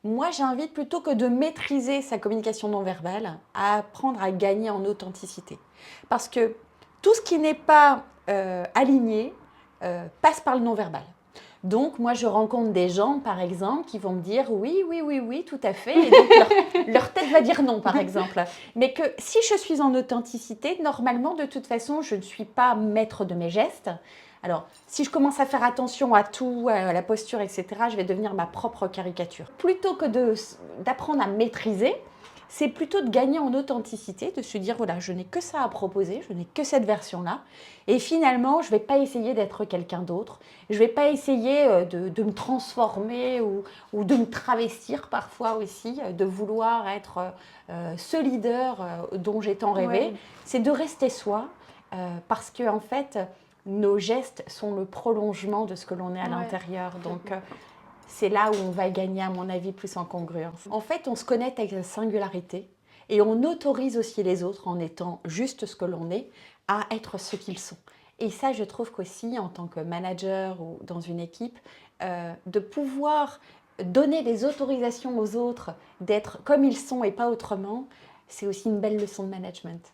Moi, j'invite plutôt que de maîtriser sa communication non verbale à apprendre à gagner en authenticité. Parce que tout ce qui n'est pas aligné passe par le non verbal. Donc, moi, je rencontre des gens, par exemple, qui vont me dire oui, oui, oui, oui, tout à fait. Et donc, leur tête va dire non, par exemple. Mais que si je suis en authenticité, normalement, de toute façon, je ne suis pas maître de mes gestes. Alors, si je commence à faire attention à tout, à la posture, etc., je vais devenir ma propre caricature. Plutôt que d'apprendre à maîtriser, c'est plutôt de gagner en authenticité, de se dire, voilà, je n'ai que ça à proposer, je n'ai que cette version-là. Et finalement, je ne vais pas essayer d'être quelqu'un d'autre. Je ne vais pas essayer de me transformer ou de me travestir parfois aussi, de vouloir être ce leader dont j'ai tant rêvé. Ouais. C'est de rester soi parce que, en fait, nos gestes sont le prolongement de ce que l'on est à Ouais. l'intérieur. Donc, c'est là où on va gagner, à mon avis, plus en congruence. En fait, on se connecte avec la singularité et on autorise aussi les autres, en étant juste ce que l'on est, à être ce qu'ils sont. Et ça, je trouve qu'aussi, en tant que manager ou dans une équipe, de pouvoir donner des autorisations aux autres d'être comme ils sont et pas autrement, c'est aussi une belle leçon de management.